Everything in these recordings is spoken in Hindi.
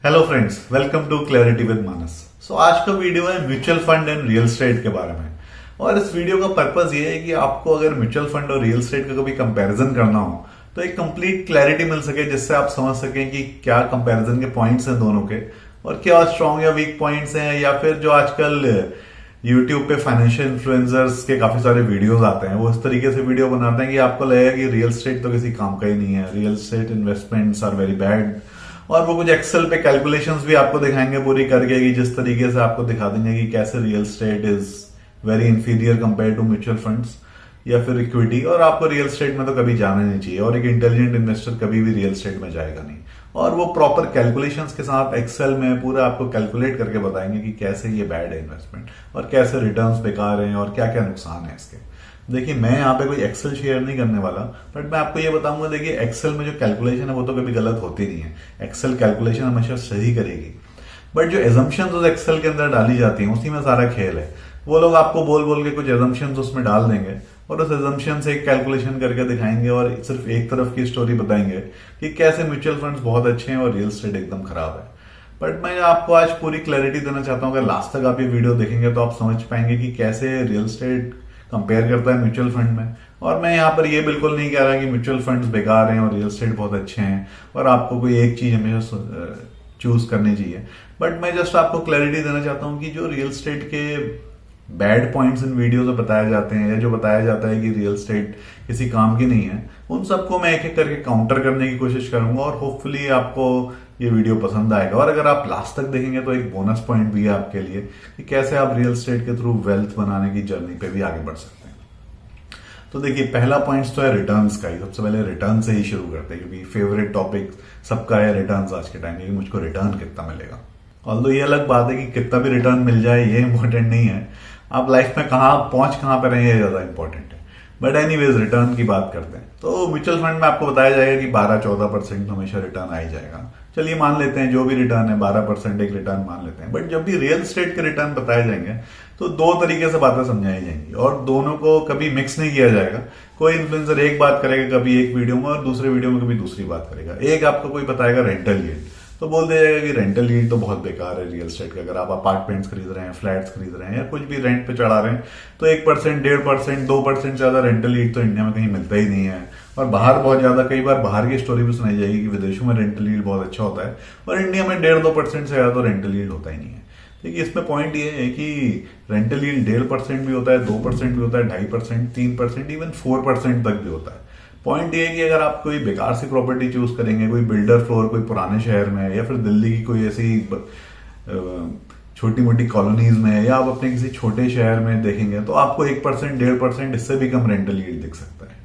Hello friends, welcome to clarity with Manas. So आज का वीडियो है mutual fund and real estate के बारे में। और इस वीडियो का पर्पस ये है कि आपको अगर म्यूचुअल फंड और रियल एस्टेट का कभी कंपैरिजन करना हो तो एक कंप्लीट क्लैरिटी मिल सके, जिससे आप समझ सकें कि क्या कंपैरिजन के पॉइंट्स हैं दोनों के, और क्या स्ट्रॉन्ग या वीक पॉइंट्स हैं, या फिर जो आजकल यूट्यूब पे फाइनेंशियल इन्फ्लुएंसर्स के काफी सारे वीडियोस आते हैं, वो इस तरीके से वीडियो बनाते हैं कि आपको लगेगा कि रियल एस्टेट तो किसी काम का ही नहीं है, real estate investments are very bad. और वो कुछ एक्सेल पे कैलकुलेशंस भी आपको दिखाएंगे पूरी करके, कि जिस तरीके से आपको दिखा देंगे कि कैसे real estate is very inferior compare to mutual funds या फिर इक्विटी, और आपको रियल एस्टेट में तो कभी जाना नहीं चाहिए, और एक इंटेलिजेंट इन्वेस्टर कभी भी रियल एस्टेट में जाएगा नहीं। और वो प्रॉपर कैलकुलेशंस के साथ एक्सेल में पूरा आपको कैलकुलेट करके बताएंगे कि कैसे ये बैड है इन्वेस्टमेंट, और कैसे रिटर्न्स बेकार हैं, और क्या क्या नुकसान है इसके। देखिए, मैं यहाँ पे कोई एक्सेल शेयर नहीं करने वाला, बट मैं आपको ये बताऊंगा, देखिए एक्सेल में जो कैलकुलेशन है वो तो कभी गलत होती नहीं है, एक्सेल कैलकुलेशन हमेशा सही करेगी, बट जो एजम्पशंस उस एक्सेल के अंदर डाली जाती हैं उसी में सारा खेल है। वो लोग आपको बोल बोल के कुछ एजम्पशंस उसमें डाल देंगे, और उस एजम्पशन से एक कैलकुलेशन करके दिखाएंगे, और सिर्फ एक तरफ की स्टोरी बताएंगे कि कैसे म्यूचुअल फंड्स बहुत अच्छे हैं और रियल एस्टेट एकदम खराब है। बट मैं आपको आज पूरी क्लैरिटी देना चाहता हूँ, अगर लास्ट तक आप ये वीडियो देखेंगे तो आप समझ पाएंगे कि कैसे रियल एस्टेट कंपेयर करता है म्यूचुअल फंड में। और मैं यहाँ पर ये बिल्कुल नहीं कह रहा कि म्यूचुअल फंड्स बेकार हैं और रियल एस्टेट बहुत अच्छे हैं और आपको कोई एक चीज हमेशा चूज करनी चाहिए, बट मैं जस्ट आपको क्लैरिटी देना चाहता हूँ कि जो रियल एस्टेट के बैड पॉइंट्स इन वीडियो से बताए जाते हैं, या जो बताया जाता है कि रियल एस्टेट किसी काम की नहीं है, उन सबको मैं एक एक करके काउंटर करने की कोशिश करूंगा, और होपफुली आपको ये वीडियो पसंद आएगा। और अगर आप लास्ट तक देखेंगे तो एक बोनस पॉइंट भी है आपके लिए कि कैसे आप रियल एस्टेट के थ्रू वेल्थ बनाने की जर्नी पे भी आगे बढ़ सकते हैं। तो देखिए, पहला पॉइंट तो है रिटर्न्स का ही। सबसे पहले रिटर्न से ही शुरू करते हैं, क्योंकि फेवरेट टॉपिक सबका है रिटर्न्स आज के टाइम में, कि मुझको रिटर्न कितना मिलेगा। ऑल्दो ये अलग बात है कि कितना भी रिटर्न मिल जाए ये इंपॉर्टेंट नहीं है, आप लाइफ में कहां पे रहे हैं ये ज्यादा इंपॉर्टेंट है। बट एनीवेज, रिटर्न की बात करते हैं तो म्यूचुअल फंड में आपको बताया जाएगा कि 12-14% हमेशा रिटर्न आ ही जाएगा। चलिए मान लेते हैं जो भी रिटर्न है 12% एक रिटर्न मान लेते हैं, बट जब भी रियल एस्टेट के रिटर्न बताए जाएंगे तो दो तरीके से बातें समझाई जाएंगी, और दोनों को कभी मिक्स नहीं किया जाएगा। कोई इन्फ्लुएंसर एक बात करेगा कभी एक वीडियो में, और दूसरे वीडियो में कभी दूसरी बात करेगा। एक आपको कोई बताएगा रेंटल यील्ड, तो बोल दिया जाएगा कि रेंटल यील्ड तो बहुत बेकार है रियल एस्टेट का। अगर आप अपार्टमेंट्स खरीद रहे हैं, फ्लैट्स खरीद रहे हैं, या कुछ भी रेंट पे चढ़ा रहे हैं, तो 1%, 1.5%, 2% ज्यादा रेंटल यील्ड तो इंडिया में कहीं मिलता ही नहीं है। और बाहर बहुत ज्यादा, कई बार बाहर की स्टोरी भी सुनाई जाएगी कि विदेशों में रेंटल यील्ड बहुत अच्छा होता है, और इंडिया में 1.5-2% से ज्यादा तो रेंटल यील्ड होता ही नहीं है। देखिए, इसमें पॉइंट ये है कि रेंटल यील्ड 1.5% भी होता है, 2% भी होता है, 2.5%, 3%, इवन 4% तक भी होता है। पॉइंट ये है कि अगर आप कोई बेकार सी प्रॉपर्टी चूज करेंगे, कोई बिल्डर फ्लोर कोई पुराने शहर में, या फिर दिल्ली की कोई ऐसी छोटी मोटी कॉलोनीज में, या आप अपने किसी छोटे शहर में देखेंगे, तो आपको 1%, 1.5%, इससे भी कम रेंटल यील्ड दिख सकता है।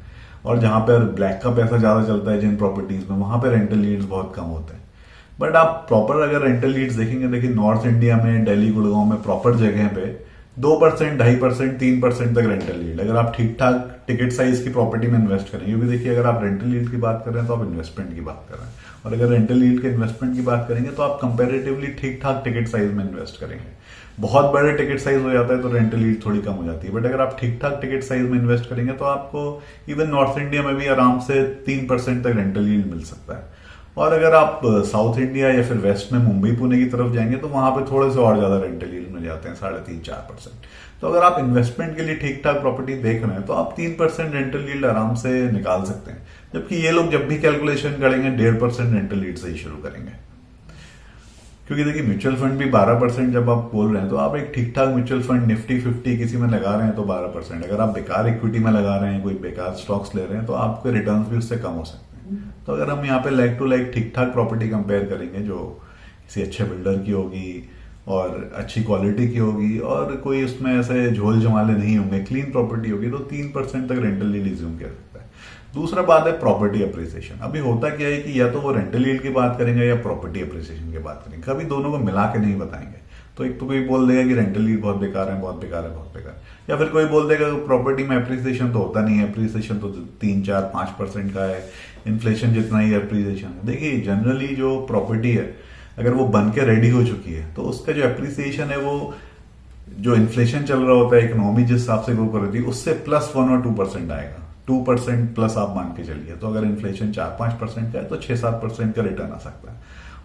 और जहां पर ब्लैक का पैसा ज्यादा चलता है जिन प्रॉपर्टीज में, वहां पर रेंटल यील्ड बहुत कम होते हैं। बट आप प्रॉपर अगर रेंटल यील्ड देखेंगे, देखिए नॉर्थ इंडिया में, दिल्ली, गुड़गांव में प्रॉपर जगह पे 2%, 2.5%, 3% तक रेंटल यील्ड, अगर आप ठीक ठाक टिकट साइज की प्रॉपर्टी में इन्वेस्ट करें। क्योंकि देखिए, अगर आप रेंटल यील्ड की बात कर रहे हैं तो आप इन्वेस्टमेंट की बात कर रहे हैं, और अगर रेंटल यील्ड के इन्वेस्टमेंट की बात करेंगे तो आप कंपेरेटिवली ठीक ठाक टिकट साइज में इन्वेस्ट करेंगे। बहुत बड़े टिकट साइज हो जाता है तो रेंटल यील्ड थोड़ी कम हो जाती है, बट अगर आप ठीक ठाक टिकट साइज में इन्वेस्ट करेंगे तो आपको इवन नॉर्थ इंडिया में भी आराम से 3% तक रेंटल यील्ड मिल सकता है। और अगर आप साउथ इंडिया या फिर वेस्ट में मुंबई पुणे की तरफ जाएंगे तो वहां पे थोड़े से और ज्यादा रेंटल यील्ड मिल जाते हैं, 3.5-4%। तो अगर आप इन्वेस्टमेंट के लिए ठीक ठाक प्रॉपर्टी देख रहे हैं तो आप 3% रेंटल यील्ड आराम से निकाल सकते हैं, जबकि ये लोग जब भी कैलकुलेशन करेंगे 1.5% रेंटल यील्ड से ही शुरू करेंगे। क्योंकि देखिए, म्यूचुअल फंड भी 12% जब आप बोल रहे हैं, तो आप एक ठीक ठाक म्यूचुअल फंड निफ्टी 50 किसी में लगा रहे हैं तो 12%, अगर आप बेकार इक्विटी में लगा रहे हैं, कोई बेकार स्टॉक्स ले रहे हैं, तो आपके रिटर्न भी उससे कम हो सकते हैं। तो अगर हम यहाँ पे लाइक टू लाइक ठीक ठाक प्रॉपर्टी कंपेयर करेंगे, जो किसी अच्छे बिल्डर की होगी और अच्छी क्वालिटी की होगी, और कोई उसमें ऐसे झोल जमाले नहीं होंगे, क्लीन प्रॉपर्टी होगी, तो 3% तक रेंटल यील्ड इज्यूम किया सकता है। दूसरा बात है प्रॉपर्टी अप्रिसिएशन। अभी होता क्या है कि या तो वो रेंटल यील्ड की बात करेंगे या प्रॉपर्टी अप्रिसिएशन की बात करेंगे, कभी दोनों को मिला के नहीं बताएंगे। तो एक तो कोई बोल देगा कि रेंटल यील्ड बहुत बेकार है, बहुत बेकार है, बहुत बेकार, या फिर कोई बोल देगा प्रॉपर्टी में अप्रिसिएशन तो होता नहीं है, अप्रिसिएशन तो 3-4-5% का है, इन्फ्लेशन जितना ही अप्रिसिएशन है। देखिए, जनरली जो प्रॉपर्टी है अगर वो बन के रेडी हो चुकी है तो उसका जो अप्रिसिएशन है वो जो इन्फ्लेशन चल रहा होता है, इकोनॉमी जिस हिसाब से ग्रो कर रही थी, उससे +1 और 2% आएगा। 2% प्लस आप मान के चलिए, तो अगर इन्फ्लेशन 4-5% का है तो 6-7% का रिटर्न आ सकता है।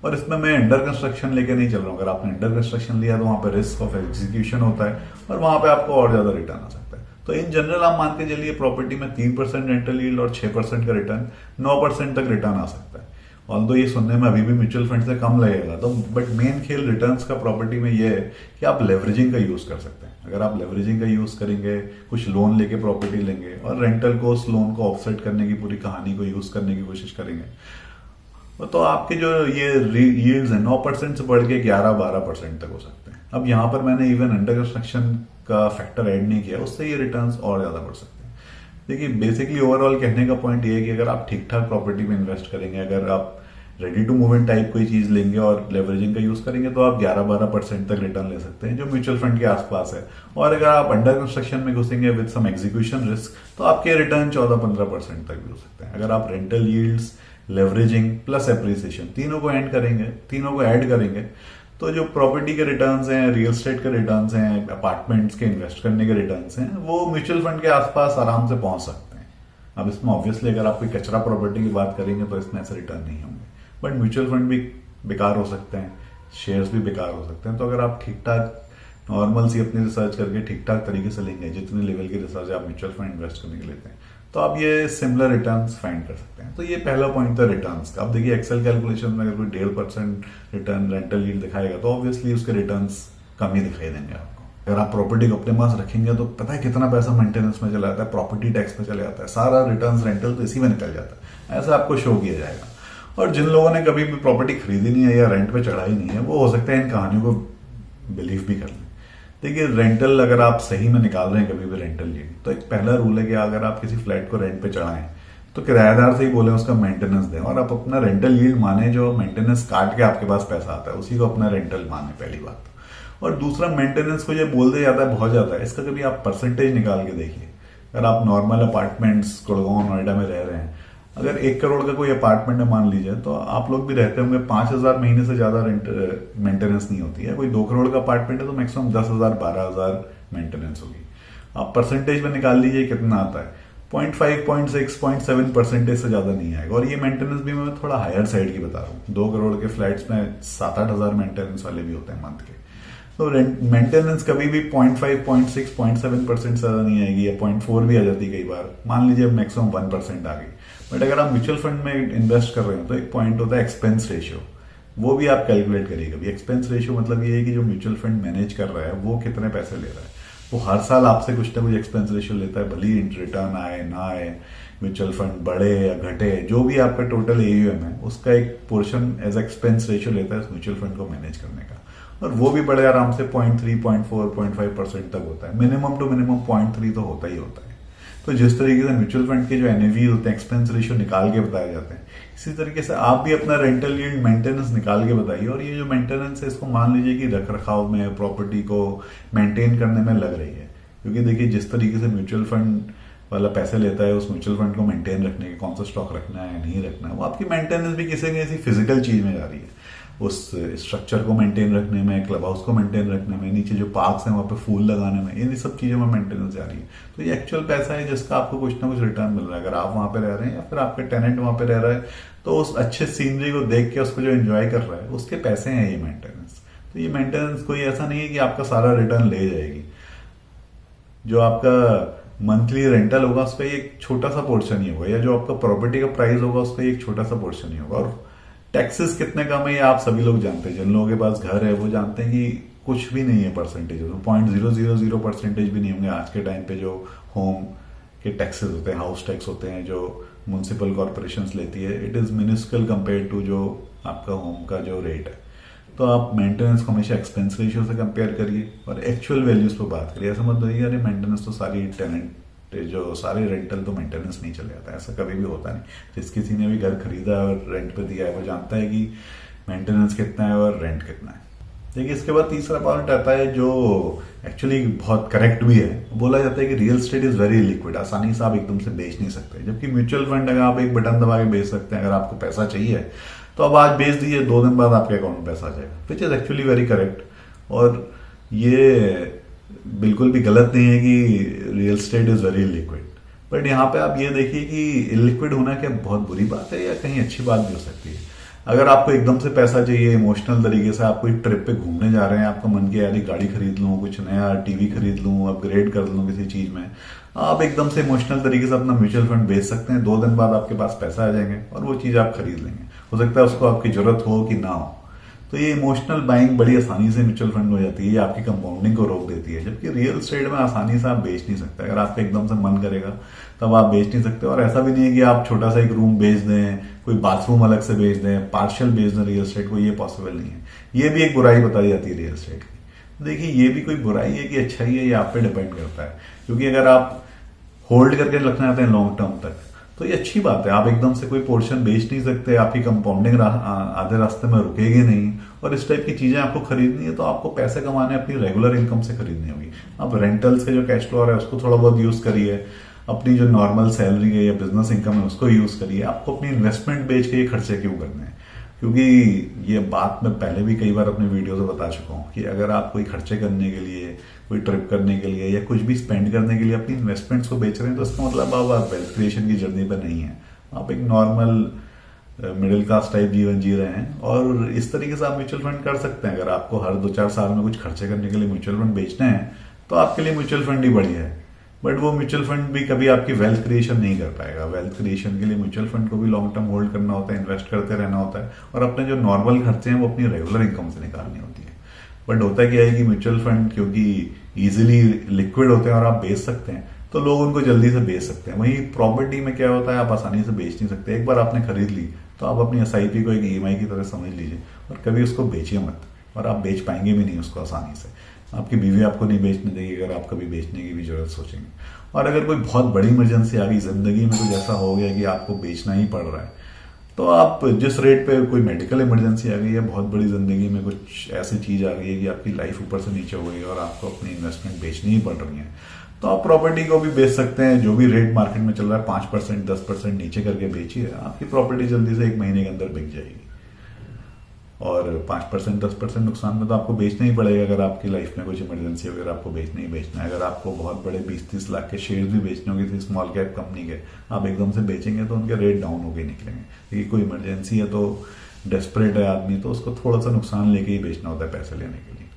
और इसमें मैं अंडर कंस्ट्रक्शन लेके नहीं चल रहा हूँ। अगर आपने अंडर कंस्ट्रक्शन लिया तो वहां पर रिस्क ऑफ एग्जीक्यूशन होता है और वहां पे आपको और ज्यादा रिटर्न आ सकता है। तो इन जनरल आप मान के चलिए प्रॉपर्टी में 3% रेंटल यील्ड और 6% का रिटर्न, 9% तक रिटर्न आ सकता है। ऑल्दो ये सुनने में अभी भी म्यूचुअल फंड से कम लगेगा, तो बट मेन खेल रिटर्न्स का प्रॉपर्टी में ये है कि आप लेवरेजिंग का यूज कर सकते हैं। अगर आप लेवरेजिंग का यूज करेंगे, कुछ लोन लेके प्रॉपर्टी लेंगे और रेंटल को उस लोन को ऑफसेट करने की पूरी कहानी को यूज करने की कोशिश करेंगे, तो आपके जो ये यील्ड्स है 9% से बढ़ के 11-12% तक हो सकते हैं। अब यहाँ पर मैंने इवन अंडर कंस्ट्रक्शन का फैक्टर ऐड नहीं किया, उससे ये रिटर्न्स और ज्यादा बढ़ सकते हैं। देखिए बेसिकली ओवरऑल कहने का पॉइंट ये है कि अगर आप ठीक ठाक प्रॉपर्टी में इन्वेस्ट करेंगे, अगर आप ready to move in type कोई चीज लेंगे और लेवरेजिंग का यूज करेंगे, तो आप 11-12% तक रिटर्न ले सकते हैं, जो म्यूचुअल फंड के आसपास है। और अगर आप अंडर कंस्ट्रक्शन में घुसेंगे विद सम एग्जीक्यूशन रिस्क, तो आपके रिटर्न 14-15% तक भी हो सकते हैं। अगर आप rental yields, leveraging plus appreciation तीनों को ऐड करेंगे, तो जो प्रॉपर्टी के रिटर्न्स हैं, रियल एस्टेट के रिटर्न्स हैं, अपार्टमेंट्स के इन्वेस्ट करने के रिटर्न्स हैं, वो म्यूचुअल फंड के आसपास आराम से पहुंच सकते हैं। अब इसमें ऑब्वियसली अगर आप कोई कचरा प्रॉपर्टी की बात करेंगे तो इसमें ऐसे रिटर्न नहीं होंगे, बट म्यूचुअल फंड भी बेकार हो सकते हैं, शेयर्स भी बेकार हो सकते हैं। तो अगर आप ठीक ठाक नॉर्मल सी अपनी रिसर्च करके ठीक ठाक तरीके से लेंगे, जितने लेवल की रिसर्च आप म्यूचुअल फंड इन्वेस्ट करने के लेते हैं, तो आप ये सिमिलर रिटर्न्स फाइंड कर सकते हैं। तो ये पहला पॉइंट था रिटर्न्स का। अब देखिए एक्सेल कैलकुलेशन में अगर कोई 1.5% रिटर्न रेंटल यील्ड दिखाएगा, तो ऑब्वियसली उसके रिटर्न्स कम ही दिखाई देंगे आपको। अगर आप प्रॉपर्टी को अपने पास रखेंगे तो पता है कितना पैसा मेंटेनेंस में चला जाता है, प्रॉपर्टी टैक्स में चला जाता है, सारा रिटर्न रेंटल तो इसी में निकल जाता है। ऐसा आपको शो किया जाएगा। और जिन लोगों ने कभी भी प्रॉपर्टी खरीदी नहीं है या रेंट पे चढ़ाई नहीं है, वो हो सकता है इन कहानियों को बिलीव भी कर लें। देखिए रेंटल अगर आप सही में निकाल रहे हैं कभी भी रेंटल यील्ड, तो एक पहला रूल है कि अगर आप किसी फ्लैट को रेंट पे चढ़ाएं तो किराएदार से ही बोले उसका मेंटेनेंस दें, और आप अपना रेंटल यील्ड माने, जो मेंटेनेंस काट के आपके पास पैसा आता है उसी को अपना रेंटल माने, पहली बात। और दूसरा, मेंटेनेंस को जो बोल दिया जाता है बहुत जाता है, इसका कभी आप परसेंटेज निकाल के देखिए। अगर आप नॉर्मल अपार्टमेंट्स गुड़गांव नोएडा में रह रहे हैं, अगर 1 करोड़ का कोई अपार्टमेंट है मान लीजिए, तो आप लोग भी रहते होंगे, 5,000 महीने से ज्यादा रेंट मेंटेनेंस नहीं होती है। कोई 2 करोड़ का अपार्टमेंट है तो मैक्सिमम 10,000 12,000 मेंटेनेंस होगी। आप परसेंटेज में निकाल लीजिए कितना आता है, 0.5 0.6 0.7% से ज्यादा नहीं आएगा। और ये मेंटेनेंस भी मैं थोड़ा हायर साइड की बता रहा हूँ। 2 करोड़ के फ्लैट्स में 7-8 हजार मेंटेनेंस वाले भी होते हैं मंथ के। तो मेंटेनेंस कभी भी 0.5 0.6 0.7% से ज्यादा नहीं आएगी, या 0.4 भी आ जाती कई बार, मान लीजिए मैक्सिमम 1% आ गई। बट अगर आप म्यूचुअल फंड में इन्वेस्ट कर रहे हैं तो एक पॉइंट होता है एक्सपेंस रेशियो, वो भी आप कैलकुलेट करिए कभी। एक्सपेंस रेशियो मतलब ये है कि जो म्यूचुअल फंड मैनेज कर रहा है वो कितने पैसे ले रहा है। वो हर साल आपसे कुछ ना कुछ एक्सपेंस रेशियो लेता है, भले ही रिटर्न आए ना आए, म्यूचुअल फंड बढ़े या घटे, जो भी आपका टोटल AUM है उसका एक पोर्शन एज एक्सपेंस रेशियो लेता है उस म्यूचुअल फंड को मैनेज करने का। और वो भी बड़े आराम से 0.3 0.4 0.5% तक होता है। मिनिमम टू मिनिमम 0.3 तो होता ही होता है। तो जिस तरीके से म्यूचुअल फंड के जो NAV होते हैं, एक्सपेंस रेशियो निकाल के बताए जाते हैं, इसी तरीके से आप भी अपना रेंटल यील्ड मेंटेनेंस निकाल के बताइए। और ये जो मेंटेनेंस है इसको मान लीजिए कि रख रखाव में, प्रॉपर्टी को मेंटेन करने में लग रही है। क्योंकि देखिए जिस तरीके से म्यूचुअल फंड वाला पैसे लेता है उस म्यूचुअल फंड को मेंटेन रखने के, कौन सा स्टॉक रखना है नहीं रखना है, वो आपकी मेंटेनेंस भी किसी न किसी फिजिकल चीज में जा रही है। उस स्ट्रक्चर को मेंटेन रखने में, क्लब हाउस को मेंटेन रखने में, नीचे जो पार्क्स हैं वहां पे फूल लगाने में, इन सब चीजों में मेंटेनेंस जा रही है। तो ये एक्चुअल पैसा है जिसका आपको कुछ ना कुछ रिटर्न मिल रहा है। अगर आप वहां पे रह रहे हैं या फिर आपके टेनेंट वहां पे रह रहा है, तो उस अच्छे सीनरी को देख के उसको जो एंजॉय कर रहा है उसके पैसे हैं ये मेंटेनेंस। तो ये मेंटेनेंस कोई ऐसा नहीं है कि आपका सारा रिटर्न ले जाएगी। जो आपका मंथली रेंटल होगा उसका एक छोटा सा पोर्शन ही होगा, या जो आपका प्रॉपर्टी का प्राइस होगा उसका एक छोटा सा पोर्शन ही होगा। और टैक्सेस कितने कम है ये आप सभी लोग जानते हैं। जिन लोगों के पास घर है वो जानते हैं कि कुछ भी नहीं है परसेंटेज, 0.000% भी नहीं होंगे आज के टाइम पे। जो होम के टैक्सेस होते हैं, हाउस टैक्स होते हैं जो म्युनिसिपल कॉर्पोरेशन लेती है, इट इज मिनिस्कल कंपेयर टू जो आपका होम का जो रेट है। तो आप मेंटेनेंस को हमेशा एक्सपेंस रेशियो से कंपेयर करिए और एक्चुअल वैल्यूज पर बात करिए। ऐसा मत देखिए अरे मेंटेनेंस तो सारी टेनेंट जो सारे रेंटल तो मेंटेनेंस नहीं चले जाता है, ऐसा कभी भी होता नहीं। जिस किसी ने भी घर खरीदा और रेंट पे दिया है वो जानता है कि मेंटेनेंस कितना है और रेंट कितना है। देखिए इसके बाद तीसरा पॉइंट आता है जो एक्चुअली बहुत करेक्ट भी है। बोला जाता है कि real estate is very liquid, आसानी से आप एकदम से बेच नहीं सकते। जबकि म्यूचुअल फंड अगर आप एक बटन दबा के बेच सकते हैं। अगर आपको पैसा चाहिए तो अब आज बेच दीजिए, 2 दिन बाद आपके अकाउंट में पैसा आ जाएगा, which is actually very correct. और ये बिल्कुल भी गलत नहीं है कि real estate is very liquid. But यहाँ पे आप ये देखिए कि इलिक्विड होना क्या बहुत बुरी बात है या कहीं अच्छी बात भी हो सकती है। अगर आपको एकदम से पैसा चाहिए इमोशनल तरीके से, आप कोई ट्रिप पे घूमने जा रहे हैं, आपका मन किया यार गाड़ी खरीद लूं, कुछ नया टीवी खरीद लूं, अपग्रेड कर लूं किसी चीज में, आप एकदम से इमोशनल तरीके से अपना म्यूचुअल फंड बेच सकते हैं। 2 दिन बाद आपके पास पैसा आ जाएंगे और वो चीज आप खरीद लेंगे। हो सकता है उसको आपकी जरूरत हो कि ना हो। तो ये इमोशनल बाइंग बड़ी आसानी से म्यूचुअल फंड हो जाती है, ये आपकी कंपाउंडिंग को रोक देती है। जबकि रियल एस्टेट में आसानी से आप बेच नहीं सकते। अगर आपका एकदम से मन करेगा तब आप बेच नहीं सकते। और ऐसा भी नहीं है कि आप छोटा सा एक रूम बेच दें, कोई बाथरूम अलग से बेच दें, पार्शियल बेच दें रियल एस्टेट को, ये पॉसिबल नहीं है। ये भी एक बुराई बताई जाती है रियल एस्टेट की। देखिए ये भी कोई बुराई है कि अच्छाई है, ये आप पे डिपेंड करता है। क्योंकि अगर आप होल्ड करके रखना चाहते हैं लॉन्ग टर्म तक तो ये अच्छी बात है। आप एकदम से कोई पोर्शन बेच नहीं सकते, आपकी कंपाउंडिंग आधे रास्ते में रुकेगी नहीं। और इस टाइप की चीजें आपको खरीदनी है तो आपको पैसे कमाने अपनी रेगुलर इनकम से खरीदनी होगी। आप रेंटल्स के जो कैश फ्लो है उसको थोड़ा बहुत यूज करिए, अपनी जो नॉर्मल सैलरी है या बिजनेस इनकम है उसको यूज करिए। आपको अपनी इन्वेस्टमेंट बेच के ये खर्चे क्यों करने हैं? क्योंकि ये बात मैं पहले भी कई बार अपने वीडियो से बता चुका हूँ कि अगर आप कोई खर्चे करने के लिए, कोई ट्रिप करने के लिए या कुछ भी स्पेंड करने के लिए अपनी इन्वेस्टमेंट्स को बेच रहे हैं तो इसका मतलब आप वेल्थ क्रिएशन की जर्नी पर नहीं है। आप एक नॉर्मल मिडिल क्लास टाइप जीवन जी रहे हैं। और इस तरीके से आप म्यूचुअल फंड कर सकते हैं। अगर आपको हर 2-4 साल में कुछ खर्चे करने के लिए म्यूचुअल फंड बेचने हैं तो आपके लिए म्यूचुअल फंड ही बढ़िया है। बट वो म्यूचुअल फंड भी कभी आपकी वेल्थ क्रिएशन नहीं कर पाएगा। वेल्थ क्रिएशन के लिए म्यूचुअल फंड को भी लॉन्ग टर्म होल्ड करना होता है, इन्वेस्ट करते रहना होता है और अपने जो नॉर्मल खर्चे हैं वो अपनी रेगुलर इनकम से निकालनी होती है। बट होता क्या है कि म्यूचुअल फंड क्योंकि इजीली लिक्विड होते हैं और आप बेच सकते हैं तो लोग उनको जल्दी से बेच सकते हैं। वहीं प्रॉपर्टी में क्या होता है, आप आसानी से बेच नहीं सकते। एक बार आपने खरीद ली तो आप अपनी एसआईपी को एक ईएमआई की तरह समझ लीजिए और कभी उसको बेचिए मत। और आप बेच पाएंगे भी नहीं उसको आसानी से। आपकी बीवी आपको नहीं बेचने देगी अगर आप कभी बेचने की भी जरूरत सोचेंगे। और अगर कोई बहुत बड़ी इमरजेंसी आ गई जिंदगी में, कुछ ऐसा हो गया कि आपको बेचना ही पड़ रहा है, तो आप जिस रेट पे, कोई मेडिकल इमरजेंसी आ गई है, बहुत बड़ी जिंदगी में कुछ ऐसी चीज आ गई है कि आपकी लाइफ ऊपर से नीचे हो गई है और आपको अपनी इन्वेस्टमेंट बेचनी ही पड़ रही है, तो आप प्रॉपर्टी को भी बेच सकते हैं। जो भी रेट मार्केट में चल रहा है 5% 10% नीचे करके बेचिए, आपकी प्रॉपर्टी जल्दी से 1 महीने के अंदर बिक जाएगी। और 5% 10% नुकसान में तो आपको बेचना ही पड़ेगा। अगर आपकी लाइफ में कुछ इमरजेंसी वगैरह आपको बेचना ही बेचना है। अगर आपको बहुत बड़े 20-30 लाख के शेयर भी बेचने होंगे किसी स्मॉल कैप कंपनी के, आप एकदम से बेचेंगे तो उनके रेट डाउन होके निकलेंगे। क्योंकि कोई इमरजेंसी है तो डेस्परेट है आदमी, तो उसको थोड़ा सा नुकसान लेके ही बेचना होता है पैसे लेने के लिए।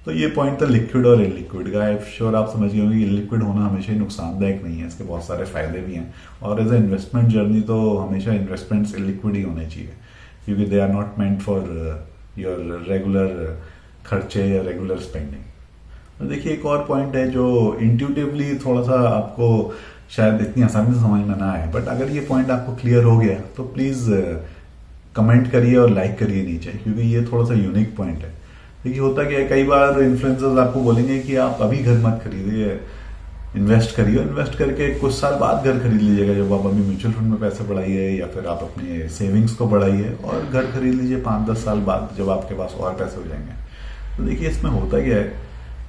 तो ये पॉइंट था लिक्विड और इनलिक्विड का। आई एम श्योर आप समझ गए होंगे इनलिक्विड होना हमेशा ही नुकसानदायक नहीं है, इसके बहुत सारे फायदे भी हैं। और एज ए इन्वेस्टमेंट जर्नी तो हमेशा इन्वेस्टमेंट्स इनलिक्विड ही होने चाहिए क्योंकि they are not meant for your regular खर्चे या रेगुलर स्पेंडिंग। तो देखिए एक और पॉइंट है जो इंट्यूटिवली थोड़ा सा आपको शायद इतनी आसानी से समझ में ना आए, बट अगर ये पॉइंट आपको क्लियर हो गया तो प्लीज कमेंट करिए और लाइक करिए नीचे, क्योंकि ये थोड़ा सा यूनिक पॉइंट है। देखिए होता क्या है, कई बार इन्फ्लुएंसर्स आपको बोलेंगे कि आप अभी घर मत खरीदिए, इन्वेस्ट करिए। इन्वेस्ट करके कुछ साल बाद घर खरीद लीजिएगा, जब आप अभी म्यूचुअल फंड में पैसे बढ़ाइए या फिर आप अपने सेविंग्स को बढ़ाइए और घर खरीद लीजिए 5-10 साल बाद जब आपके पास और पैसे हो जाएंगे। तो देखिए इसमें होता क्या है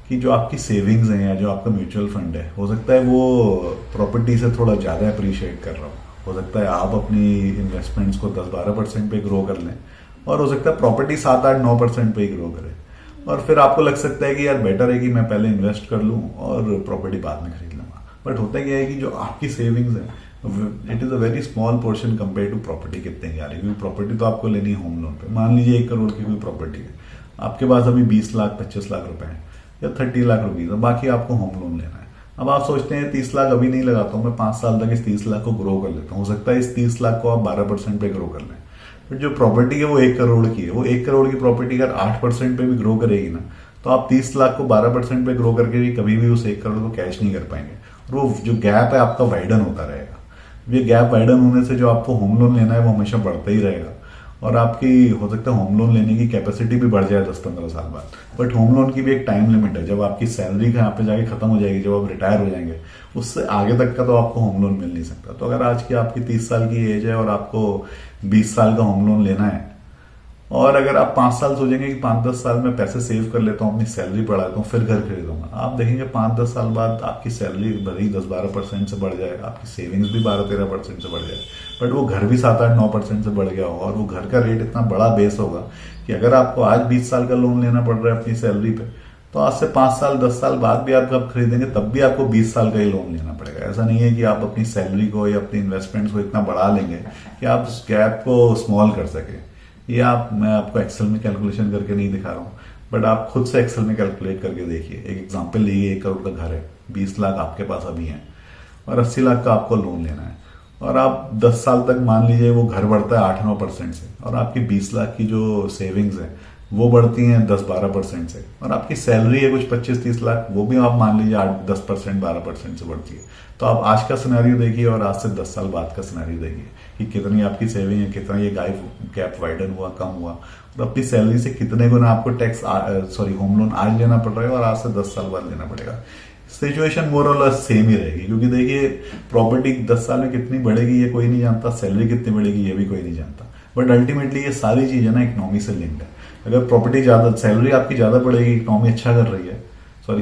कि जो आपकी सेविंग्स हैं या जो आपका म्यूचुअल फंड है, हो सकता है वो प्रॉपर्टी से थोड़ा ज्यादा अप्रिशिएट कर रहा हो सकता है आप अपनी इन्वेस्टमेंट्स को 10-12% पे ग्रो कर लें और हो सकता है प्रॉपर्टी 7-8-9% पे ही ग्रो करे। और फिर आपको लग सकता है कि यार बेटर है कि मैं पहले इन्वेस्ट कर लूं और प्रॉपर्टी बाद में खरीद लूंगा। बट होता क्या है कि जो आपकी सेविंग्स है it is a very small portion compare to property कितने की आ रही है। क्योंकि प्रॉपर्टी तो आपको लेनी है होम लोन पे। मान लीजिए 1 करोड़ की कोई प्रॉपर्टी है, आपके पास अभी 20 लाख 25 लाख रुपए है या 30 लाख रुपीज है, बाकी आपको होम लोन लेना है। अब आप सोचते हैं 30 लाख अभी नहीं लगाता हूँ, मैं 5 साल तक इस 30 लाख को ग्रो कर लेता हूँ। हो सकता है इस 30 लाख को आप 12% पे ग्रो कर लें। बट जो प्रॉपर्टी है वो 1 करोड़ की है, वो 1 करोड़ की प्रॉपर्टी अगर 8% पे भी ग्रो करेगी ना, तो आप 30 लाख को 12% पे ग्रो करके भी कभी भी उस 1 करोड़ को कैश नहीं कर पाएंगे। और वो जो गैप है आपका वाइडन होता रहेगा। ये गैप वाइडन होने से जो आपको होम लोन लेना है वो हमेशा बढ़ता ही रहेगा और आपकी हो सकता है होम लोन लेने की कैपेसिटी भी बढ़ जाए 10-15 साल बाद। बट होम लोन की भी एक टाइम लिमिट है, जब आपकी सैलरी यहाँ पे जाके खत्म हो जाएगी, जब आप रिटायर हो जाएंगे, उससे आगे तक का तो आपको होम लोन मिल नहीं सकता। तो अगर आज की आपकी 30 साल की एज है और आपको 20 साल का होम लोन लेना है और अगर आप 5 साल सोचेंगे कि 5-10 साल में पैसे सेव कर लेता हूँ, अपनी सैलरी बढ़ाता हूँ, फिर घर खरीदूंगा, आप देखेंगे 5-10 साल बाद आपकी सैलरी भरी 10-12% से बढ़ जाए, आपकी सेविंग्स भी 12-13% से बढ़ जाए, बट वो घर भी 7-8-9% से बढ़ गया होगा और वो घर का रेट इतना बड़ा बेस होगा कि अगर आपको आज 20 साल का लोन लेना पड़ रहा है अपनी सैलरी पे, तो आज से 5 साल 10 साल बाद भी आप जब खरीदेंगे तब भी आपको 20 साल का ही लोन लेना पड़ेगा। ऐसा नहीं है कि आप अपनी सैलरी को या अपनी इन्वेस्टमेंट्स को इतना बढ़ा लेंगे कि आप उस गैप को स्मॉल कर सके। ये मैं आपको एक्सेल में कैलकुलेशन करके नहीं दिखा रहा हूँ, बट आप खुद से एक्सेल में कैलकुलेट करके देखिए। एक एग्जांपल लीजिए, 1 करोड़ का घर है, 20 लाख आपके पास अभी है और 80 लाख का आपको लोन लेना है, और आप 10 साल तक मान लीजिए वो घर बढ़ता है 8-9% से, और आपकी 20 लाख की जो सेविंग्स है वो बढ़ती हैं 10-12% से, और आपकी सैलरी है कुछ 25-30 लाख, वो भी आप मान लीजिए 8-10%, 12% से बढ़ती है। तो आप आज का सिनेरियो देखिए और आज से 10 साल बाद का सिनेरियो देखिए कि कितनी आपकी सेविंग है, कितना ये गैप वाइडन हुआ, कम हुआ, और अपनी सैलरी से कितने गुना आपको होम लोन आज लेना पड़ रहा है और आज से 10 साल बाद लेना पड़ेगा। सिचुएशन मोर और लेस सेम ही रहेगी, क्योंकि देखिए प्रॉपर्टी 10 साल में कितनी बढ़ेगी ये कोई नहीं जानता, सैलरी कितनी बढ़ेगी ये भी कोई नहीं जानता, बट अल्टीमेटली ये सारी चीजें ना इकोनॉमी से लिंक्ड है। अगर प्रॉपर्टी ज्यादा, सैलरी आपकी ज्यादा बढ़ेगी, इकोनॉमी अच्छा कर रही है,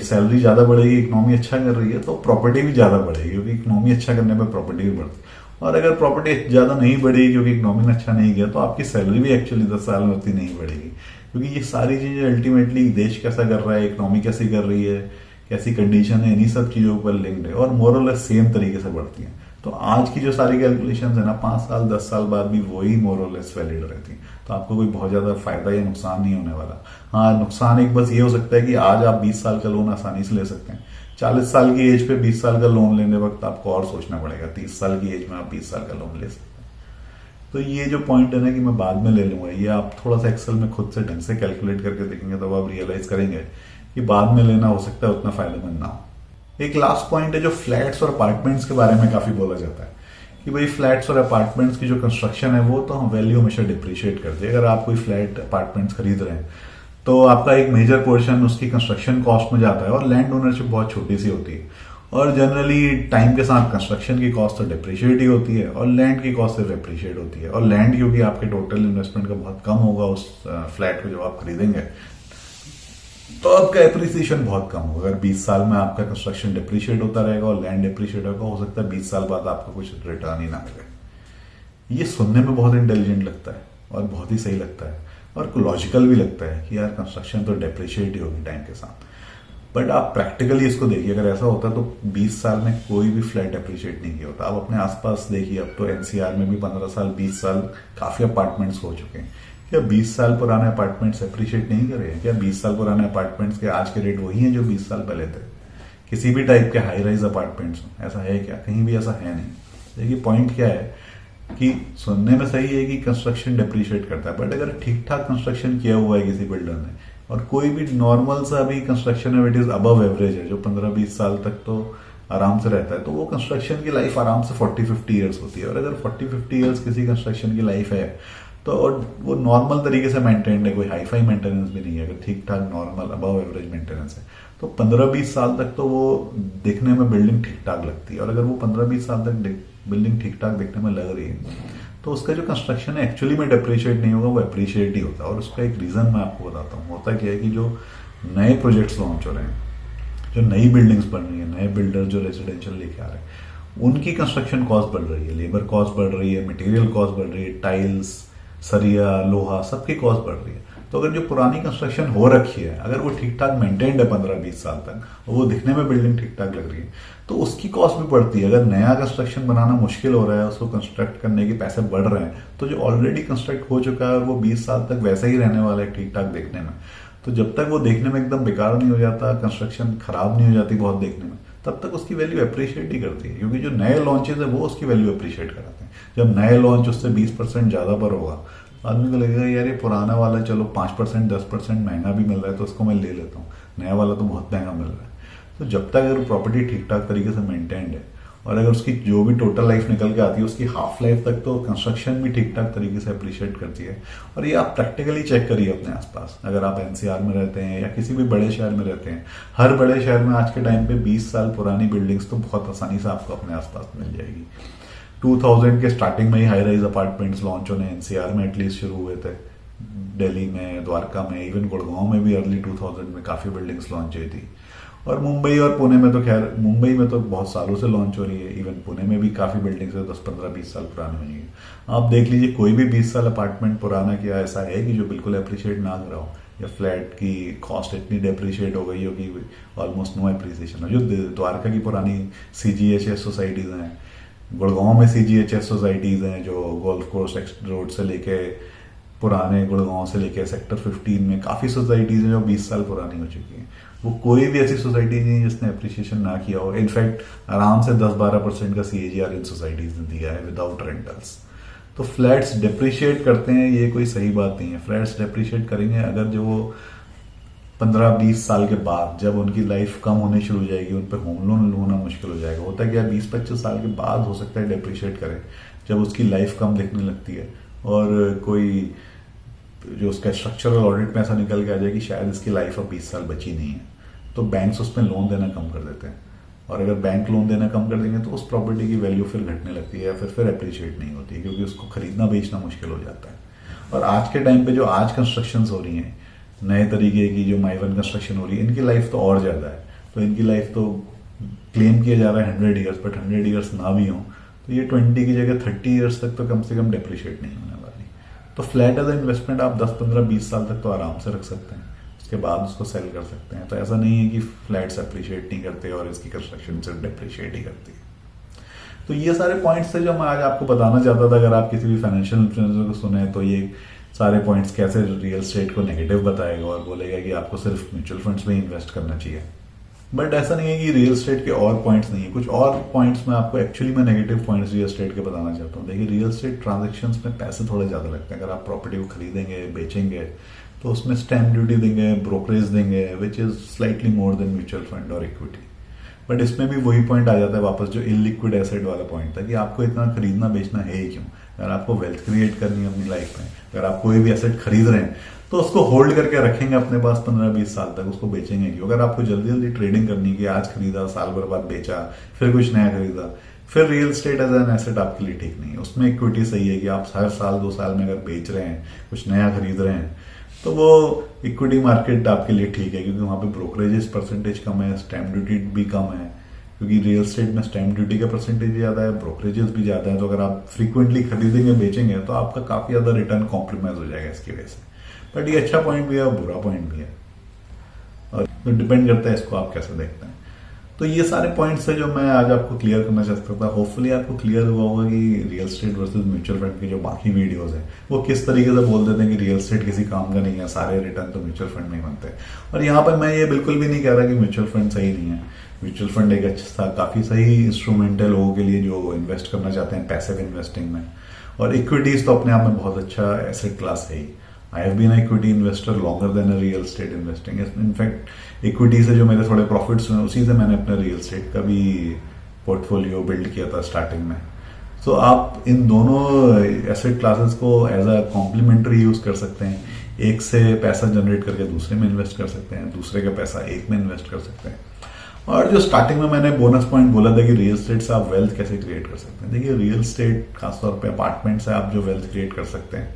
सैलरी ज्यादा बढ़ेगी, इकोनॉमी अच्छा कर रही है, तो प्रॉपर्टी भी ज्यादा बढ़ेगी, क्योंकि इकोनॉमी अच्छा करने पर प्रॉपर्टी भी बढ़ती है। और अगर प्रॉपर्टी ज्यादा नहीं बढ़ेगी क्योंकि इकोनॉमी ने अच्छा नहीं किया, तो आपकी सैलरी भी एक्चुअली 10 साल में उतनी नहीं बढ़ेगी, क्योंकि ये सारी चीजें अल्टीमेटली देश कैसा कर रहा है, इकोनॉमी कैसी कर रही है, कैसी कंडीशन है, इन्हीं सब चीजों पर लिंक्ड है और मोर और लेस सेम तरीके से बढ़ती है। तो आज की जो सारी कैलकुलेशन है ना, 5 साल 10 साल बाद भी वही मोर और लेस वैलिड रहती है। तो आपको कोई बहुत ज्यादा फायदा या नुकसान नहीं होने वाला। हाँ, नुकसान एक बस ये हो सकता है कि आज आप 20 साल का लोन आसानी से ले सकते हैं, 40 साल की एज पे 20 साल का लोन लेने वक्त आपको और सोचना पड़ेगा, 30 साल की एज में आप 20 साल का लोन ले सकते हैं। तो ये जो पॉइंट है ना कि मैं बाद में ले लूंगा, ये आप थोड़ा सा एक्सेल में खुद से ढंग से कैलकुलेट करके देखेंगे तो आप रियलाइज करेंगे कि बाद में लेना हो सकता है उतना फायदेमंद ना हो। एक लास्ट पॉइंट है जो फ्लैट्स और अपार्टमेंट्स के बारे में काफी बोला जाता है कि भाई फ्लैट्स और अपार्टमेंट्स की जो कंस्ट्रक्शन है वो तो हम वैल्यू हमेशा डिप्रिशिएट करते हैं। अगर आप कोई फ्लैट अपार्टमेंट्स खरीद रहे हैं तो आपका एक मेजर पोर्शन उसकी कंस्ट्रक्शन कॉस्ट में जाता है और लैंड ओनरशिप बहुत छोटी सी होती है, और जनरली टाइम के साथ कंस्ट्रक्शन की कॉस्ट तो डिप्रिशिएट ही होती है और लैंड की कॉस्ट सिर्फ एप्रिशिएट होती है। और लैंड क्योंकि आपके टोटल इन्वेस्टमेंट का बहुत कम होगा उस फ्लैट को जब आप खरीदेंगे, तो आपका एप्रिसिएशन बहुत कम होगा। अगर 20 साल में आपका कंस्ट्रक्शन डिप्रिशिएट होता रहेगा और लैंड डिप्रिशिएट होगा, हो सकता है 20 साल बाद आपको कुछ रिटर्न ही ना मिले। ये सुनने में बहुत इंटेलिजेंट लगता है और बहुत ही सही लगता है और लॉजिकल भी लगता है कि यार कंस्ट्रक्शन तो डिप्रिशिएट ही होगी टाइम के साथ, बट आप प्रैक्टिकली इसको देखिए। अगर ऐसा होता तो 20 साल में कोई भी फ्लैट अप्रिशिएट नहीं किया होता। आप अपने आसपास देखिए, अब तो एनसीआर में भी 15 साल 20 साल काफी अपार्टमेंट्स हो चुके हैं। क्या 20 साल पुराने अपार्टमेंट्स अप्रिशिएट नहीं कर रहे हैं? क्या 20 साल पुराने अपार्टमेंट्स के आज के रेट वही हैं जो 20 साल पहले थे? किसी भी टाइप के हाई राइज अपार्टमेंट्स, ऐसा है क्या? कहीं भी ऐसा है नहीं। देखिए पॉइंट क्या है कि सुनने में सही है कि कंस्ट्रक्शन डिप्रिशिएट करता है, बट अगर ठीक ठाक कंस्ट्रक्शन किया हुआ है किसी बिल्डर ने और कोई भी नॉर्मल सा भी कंस्ट्रक्शन है इट इज अबव एवरेज है, जो 15-20 साल तक तो आराम से रहता है, तो वो कंस्ट्रक्शन की लाइफ आराम से 40-50 ईयर्स होती है। और अगर 40-50 ईयर्स किसी कंस्ट्रक्शन की लाइफ है तो और वो नॉर्मल तरीके से मेंटेन्ड है, कोई हाई फाई मेंटेनेंस भी नहीं है, अगर ठीक ठाक नॉर्मल अबव एवरेज मेंटेनेंस है, तो 15-20 साल तक तो वो दिखने में बिल्डिंग ठीक ठाक लगती है। और अगर वो 15-20 साल तक बिल्डिंग ठीक ठाक दिखने में लग रही है तो उसका जो कंस्ट्रक्शन है एक्चुअली में डिप्रिशिएट नहीं होगा, वो अप्रिशिएट ही होता है। और उसका एक रीजन मैं आपको बताता हूँ। होता क्या है कि जो नए प्रोजेक्ट्स लॉन्च हो रहे हैं, जो नई बिल्डिंग्स बन रही है, नए बिल्डर जो रेजिडेंशियल लेके आ रहे हैं, उनकी कंस्ट्रक्शन कॉस्ट बढ़ रही है, लेबर कॉस्ट बढ़ रही है, मटेरियल कॉस्ट बढ़ रही है, टाइल्स, सरिया, लोहा, सबकी कॉस्ट बढ़ रही है। तो अगर जो पुरानी कंस्ट्रक्शन हो रखी है, अगर वो ठीक ठाक मेंटेन्ड है 15-20 साल तक और वो दिखने में बिल्डिंग ठीक ठाक लग रही है, तो उसकी कॉस्ट भी बढ़ती है। अगर नया कंस्ट्रक्शन बनाना मुश्किल हो रहा है, उसको कंस्ट्रक्ट करने के पैसे बढ़ रहे हैं, तो जो ऑलरेडी कंस्ट्रक्ट हो चुका है और वो 20 साल तक वैसे ही रहने वाला है ठीक ठाक देखने में, तो जब तक वो देखने में एकदम बेकार नहीं हो जाता, कंस्ट्रक्शन खराब नहीं हो जाती बहुत देखने में, तब तक उसकी वैल्यू अप्रिशिएट ही करती है। क्योंकि जो नए लॉन्चेस है वो उसकी वैल्यू अप्रिशिएट कराते हैं। जब नए लॉन्च उससे 20% ज्यादा पर होगा, आदमी को लगेगा यार ये पुराना वाला चलो 5% 10% महंगा भी मिल रहा है तो उसको मैं ले लेता हूँ, नया वाला तो बहुत महंगा मिल रहा है। तो जब तक अगर प्रॉपर्टी ठीक ठाक तरीके से मेंटेन्ड है और अगर उसकी जो भी टोटल लाइफ निकल के आती है उसकी हाफ लाइफ तक तो कंस्ट्रक्शन भी ठीक ठाक तरीके से अप्रिशिएट करती है। और ये आप प्रैक्टिकली चेक करिए अपने आसपास। अगर आप एनसीआर में रहते हैं या किसी भी बड़े शहर में रहते हैं, हर बड़े शहर में आज के टाइम पे 20 साल पुरानी बिल्डिंग्स तो बहुत आसानी से आपको अपने आसपास मिल जाएगी। 2000 के स्टार्टिंग में ही हाई राइज अपार्टमेंट्स लॉन्च होने एनसीआर में एटलीस्ट शुरू हुए थे। दिल्ली में, द्वारका में, इवन गुड़गांव में भी अर्ली 2000 में काफी बिल्डिंग्स लॉन्च हुई थी। और मुंबई और पुणे में तो खैर, मुंबई में तो बहुत सालों से लॉन्च हो रही है, इवन पुणे में भी काफी बिल्डिंग्स है 10-15-20 साल पुरानी हुई है। आप देख लीजिए कोई भी 20 साल अपार्टमेंट पुराना क्या ऐसा है कि जो बिल्कुल अप्रिशिएट ना कर रहा हो, या फ्लैट की कॉस्ट इतनी डेप्रिशिएट हो गई हो कि ऑलमोस्ट नो एप्रिसिएशन है। जो द्वारका की पुरानी CGHS सोसाइटीज हैं, गुड़गांव में CGHS सोसाइटीज हैं जो गोल्फ कोर्स रोड से लेके पुराने गुड़गांव से लेकर सेक्टर 15 में काफ़ी सोसाइटीज़ हैं जो 20 साल पुरानी हो चुकी हैं। वो कोई भी ऐसी सोसाइटी नहीं है जिसने अप्रिसिएशन ना किया हो। इनफैक्ट आराम से 10-12% का CAGR इन सोसाइटीज़ ने दिया है विदाउट रेंटल्स। तो फ्लैट्स डिप्रिशिएट करते हैं, ये कोई सही बात नहीं है। फ्लैट्स डिप्रिशिएट करेंगे अगर जो 15-20 साल के बाद जब उनकी लाइफ कम होनी शुरू हो जाएगी, उन पर होम लोन होना मुश्किल हो जाएगा। होता है क्या, 20-25 साल के बाद हो सकता है डिप्रिशिएट करे, जब उसकी लाइफ कम दिखने लगती है और कोई जो उसका स्ट्रक्चरल ऑडिट में ऐसा निकल के आ जाए कि शायद इसकी लाइफ अब 20 साल बची नहीं है, तो बैंक्स उसमें लोन देना कम कर देते हैं। और अगर बैंक लोन देना कम कर देंगे तो उस प्रॉपर्टी की वैल्यू फिर घटने लगती है या फिर अप्रिशिएट नहीं होती है, क्योंकि उसको खरीदना बेचना मुश्किल हो जाता है। और आज के टाइम पे जो आज कंस्ट्रक्शंस हो रही हैं, नए तरीके की जो माइवन कंस्ट्रक्शन हो रही है, इनकी लाइफ तो और ज़्यादा है। तो इनकी लाइफ तो क्लेम किया जा रहा है 100 ईयर्स, बट 100 ईयर्स ना भी हो तो ये 20 की जगह 30 ईयर्स तक तो कम से कम डेप्रिशिएट नहीं होने वाली। तो फ्लैट एज इन्वेस्टमेंट आप 10-15-20 साल तक तो आराम से रख सकते हैं, उसके बाद उसको सेल कर सकते हैं। तो ऐसा नहीं है कि फ्लैट्स अप्रिशिएट नहीं करते और इसकी कंस्ट्रक्शन सिर्फ डेप्रिशिएट ही करती है। तो ये सारे पॉइंट्स थे जो मैं आज आपको बताना चाहता था। अगर आप किसी भी फाइनेंशियल इन्फ्लुएंसर को सुने तो ये सारे पॉइंट्स कैसे रियल एस्टेट को नेगेटिव बताएगा और बोलेगा कि आपको सिर्फ म्यूचुअल फंड्स में इन्वेस्ट करना चाहिए। बट ऐसा नहीं है कि रियल एस्टेट के और पॉइंट्स नहीं है, कुछ और पॉइंट्स मैं आपको एक्चुअली में नेगेटिव पॉइंट्स रियल एस्टेट के बताना चाहता हूँ। देखिए, रियल एस्टेट ट्रांजेक्शन्स में पैसे थोड़े ज़्यादा लगते हैं। अगर आप प्रॉपर्टी को खरीदेंगे बेचेंगे तो उसमें स्टैम्प ड्यूटी देंगे, ब्रोकरेज देंगे, which is slightly more than mutual fund और इक्विटी। बट इसमें भी वही पॉइंट आ जाता है वापस जो इलिक्विड एसेट वाला पॉइंट था कि आपको इतना खरीदना बेचना है ही क्यों। अगर आपको वेल्थ क्रिएट करनी है अपनी लाइफ में, अगर आप कोई भी एसेट खरीद रहे हैं तो उसको होल्ड करके रखेंगे अपने पास 15-20 साल तक, उसको बेचेंगे क्यों। अगर आपको जल्दी जल्दी ट्रेडिंग करनी है कि आज खरीदा, साल भर बाद बेचा, फिर कुछ नया खरीदा, फिर real estate as an asset आपके लिए ठीक नहीं है। उसमें इक्विटी सही है कि आप हर साल 2 साल में अगर बेच रहे हैं, कुछ नया खरीद रहे हैं, तो वो इक्विटी मार्केट आपके लिए ठीक है, क्योंकि वहां पे ब्रोकरेजेस परसेंटेज कम है, स्टैम्प ड्यूटी भी कम है। क्योंकि रियल एस्टेट में स्टैम्प ड्यूटी का परसेंटेज ज्यादा है, ब्रोकरेजेस भी ज्यादा है। तो अगर आप फ्रीक्वेंटली खरीदेंगे बेचेंगे तो आपका काफी ज्यादा रिटर्न कॉम्प्रोमाइज हो जाएगा इसकी वजह से। बट ये अच्छा पॉइंट भी है और बुरा पॉइंट भी है, और तो डिपेंड करता है इसको आप कैसे देखते हैं। तो ये सारे पॉइंट्स है जो मैं आज आपको क्लियर करना चाहता था। होपफुली आपको क्लियर हुआ होगा कि real estate versus mutual fund के जो बाकी वीडियोस हैं वो किस तरीके से बोल देते हैं कि रियल एस्टेट किसी काम का नहीं है, सारे रिटर्न तो म्यूचुअल फंड में ही बनते हैं। और यहाँ पर मैं ये बिल्कुल भी नहीं कह रहा कि म्यूचुअल फंड सही नहीं है। म्यूचुअल फंड एक अच्छा काफी सही इंस्ट्रूमेंट है लोगों के लिए जो इन्वेस्ट करना चाहते हैं पैसिव इन्वेस्टिंग में। और इक्विटीज तो अपने आप में बहुत अच्छा एसेट क्लास है ही। I have been equity investor longer than a real estate investing. In fact equity से जो मेरे थोड़े प्रॉफिट्स हुए उसी से मैंने अपने रियल एस्टेट का भी पोर्टफोलियो बिल्ड किया था स्टार्टिंग में। तो आप इन दोनों एसेट क्लासेस को एज अ कॉम्प्लीमेंट्री यूज कर सकते हैं। एक से पैसा जनरेट करके दूसरे में इन्वेस्ट कर सकते हैं, दूसरे का पैसा एक में इन्वेस्ट कर सकते हैं। और जो स्टार्टिंग में मैंने बोनस पॉइंट बोला था कि रियल एस्टेट से आप वेल्थ कैसे क्रिएट कर सकते हैं। देखिए, रियल एस्टेट खासतौर पे अपार्टमेंट से आप जो वेल्थ क्रिएट कर सकते हैं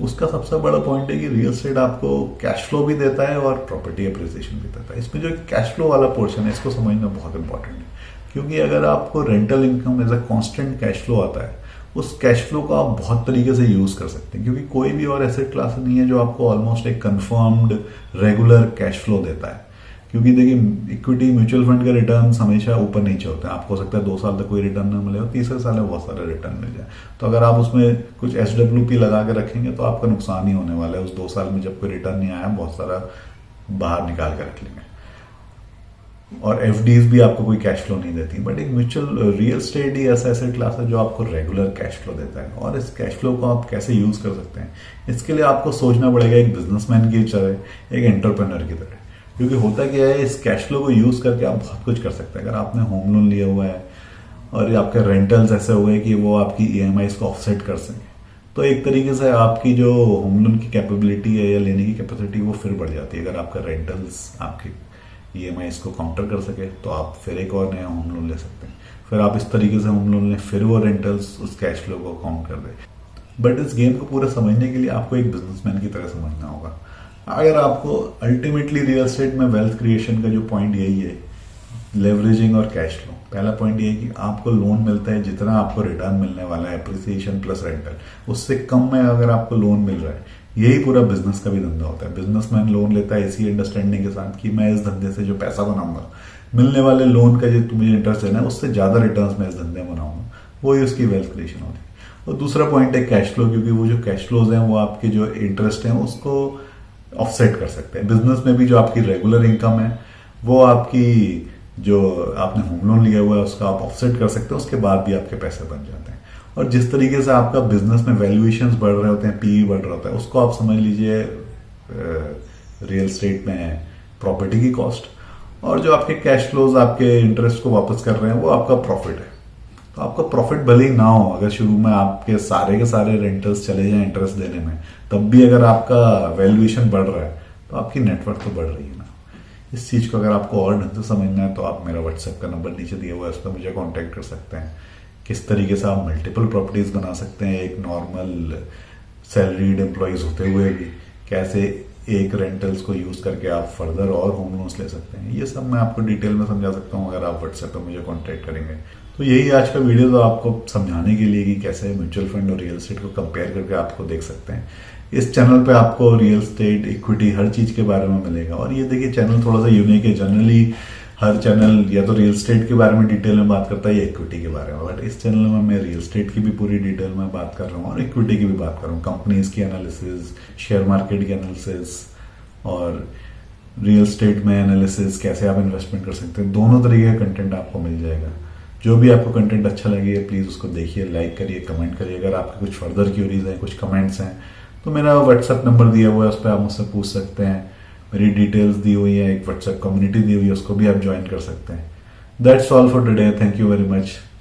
उसका सबसे बड़ा पॉइंट है कि रियल एस्टेट आपको कैश फ्लो भी देता है और प्रॉपर्टी अप्रिसिएशन भी देता है। इसमें जो कैश फ्लो वाला पोर्शन है इसको समझना बहुत इंपॉर्टेंट है, क्योंकि अगर आपको rental income as a constant cash flow आता है, उस कैश फ्लो को आप बहुत तरीके से यूज कर सकते हैं, क्योंकि कोई भी और एसेट क्लास नहीं है जो आपको ऑलमोस्ट एक कंफर्म्ड रेगुलर कैश फ्लो देता है। क्योंकि देखिए, इक्विटी म्यूचुअल फंड के रिटर्न हमेशा ऊपर नीचे होते हैं। आपको हो सकता है 2 साल तक कोई रिटर्न ना मिले और तीसरे साल में बहुत सारे रिटर्न मिल जाए। तो अगर आप उसमें कुछ SWP लगा के रखेंगे तो आपका नुकसान ही होने वाला है। उस 2 साल में जब कोई रिटर्न नहीं आया, बहुत सारा बाहर निकाल के रख लेंगे। और FDs भी आपको कोई कैश फ्लो नहीं देती। बट एक म्यूचुअल रियल एस्टेट ही ऐसा एसेट क्लास है जो आपको रेगुलर कैश फ्लो देता है। और इस कैश फ्लो को आप कैसे यूज कर सकते हैं, इसके लिए आपको सोचना पड़ेगा एक बिजनेसमैन की तरह, एक एंटरप्रेन्योर की तरह। क्योंकि होता क्या है, इस कैश फ्लो को यूज करके आप बहुत कुछ कर सकते हैं। अगर आपने होम लोन लिया हुआ है और आपके रेंटल्स ऐसे हो गए कि वो आपकी EMIs को ऑफसेट कर सकें, तो एक तरीके से आपकी जो होम लोन की कैपेबिलिटी है या लेने की कैपेसिटी वो फिर बढ़ जाती है। अगर आपका रेंटल्स आपके EMIs को काउंटर कर सके तो आप फिर एक और नया होम लोन ले सकते हैं। फिर आप इस तरीके से होम लोन लें, फिर वो रेंटल्स उस कैश फ्लो को काउंट कर दे। बट इस गेम को पूरा समझने के लिए आपको एक बिजनेसमैन की तरह समझना होगा। अगर आपको अल्टीमेटली रियल एस्टेट में वेल्थ क्रिएशन का जो पॉइंट यही है, लेवरेजिंग और कैश फ्लो। पहला पॉइंट ये है कि आपको लोन मिलता है जितना आपको रिटर्न मिलने वाला है, एप्रिसिएशन प्लस रेंटल, उससे कम में अगर आपको लोन मिल रहा है। यही पूरा बिजनेस का भी धंधा होता है। बिजनेसमैन लोन लेता है इसी अंडरस्टैंडिंग के साथ कि मैं इस धंधे से जो पैसा बनाऊंगा, मिलने वाले लोन का जो मुझे इंटरेस्ट देना है उससे ज्यादा रिटर्न मैं इस धंधे में बनाऊंगा, वही उसकी वेल्थ क्रिएशन होती है। और दूसरा पॉइंट है कैश फ्लो, क्योंकि वो जो कैश फ्लोज हैं वो आपके जो इंटरेस्ट हैं उसको ऑफसेट कर सकते हैं। बिजनेस में भी जो आपकी रेगुलर इनकम है वो आपकी जो आपने होम लोन लिया हुआ है उसका आप ऑफसेट कर सकते हैं, उसके बाद भी आपके पैसे बन जाते हैं। और जिस तरीके से आपका बिजनेस में वैल्यूएशंस बढ़ रहे होते हैं, पीई बढ़ रहा होता है, उसको आप समझ लीजिए रियल एस्टेट में प्रॉपर्टी की कॉस्ट, और जो आपके कैश फ्लोज आपके इंटरेस्ट को वापस कर रहे हैं वो आपका प्रॉफिट है। तो आपका प्रॉफिट भले ही ना हो, अगर शुरू में आपके के सारे रेंटल्स चले जाएं इंटरेस्ट देने में, तब भी अगर आपका वैल्यूएशन बढ़ रहा है तो आपकी नेटवर्थ तो बढ़ रही है ना। इस चीज को अगर आपको और ढंग से समझना है तो आप मेरा व्हाट्सएप का नंबर नीचे दिया हुआ है, उस पर मुझे कांटेक्ट कर सकते हैं। किस तरीके से आप मल्टीपल प्रॉपर्टीज बना सकते हैं एक नॉर्मल सैलरीड एम्प्लॉयज होते हुए भी, कैसे एक रेंटल्स को यूज करके आप फर्दर और होम लोन्स ले सकते हैं, ये सब मैं आपको डिटेल में समझा सकता हूँ अगर आप व्हाट्सएप पर मुझे कॉन्टेक्ट करेंगे। तो यही आज का वीडियो तो आपको समझाने के लिए कि कैसे म्यूचुअल फंड और रियल एस्टेट को कंपेयर करके आपको देख सकते हैं। इस चैनल पे आपको रियल एस्टेट, इक्विटी, हर चीज के बारे में मिलेगा। और ये देखिए चैनल थोड़ा सा यूनिक है, जनरली हर चैनल या तो रियल एस्टेट के बारे में डिटेल में बात करता है या इक्विटी के बारे में, बट इस चैनल में मैं रियल एस्टेट की भी पूरी डिटेल में बात कर रहा हूँ और इक्विटी की भी बात कर रहा हूँ, कंपनीज की एनालिसिस, शेयर मार्केट की एनालिसिस और रियल एस्टेट में एनालिसिस, कैसे आप इन्वेस्टमेंट कर सकते हैं। दोनों तरीके का कंटेंट आपको मिल जाएगा। जो भी आपको कंटेंट अच्छा लगे प्लीज उसको देखिए, लाइक करिए, कमेंट करिए। अगर आपके कुछ फर्दर क्यूरीज हैं, कुछ कमेंट्स हैं, तो मेरा व्हाट्सएप नंबर दिया हुआ है, उस पर आप मुझसे पूछ सकते हैं। मेरी डिटेल्स दी हुई है, एक व्हाट्सएप कम्युनिटी दी हुई है, उसको भी आप ज्वाइन कर सकते हैं। That's all for today, thank you very much.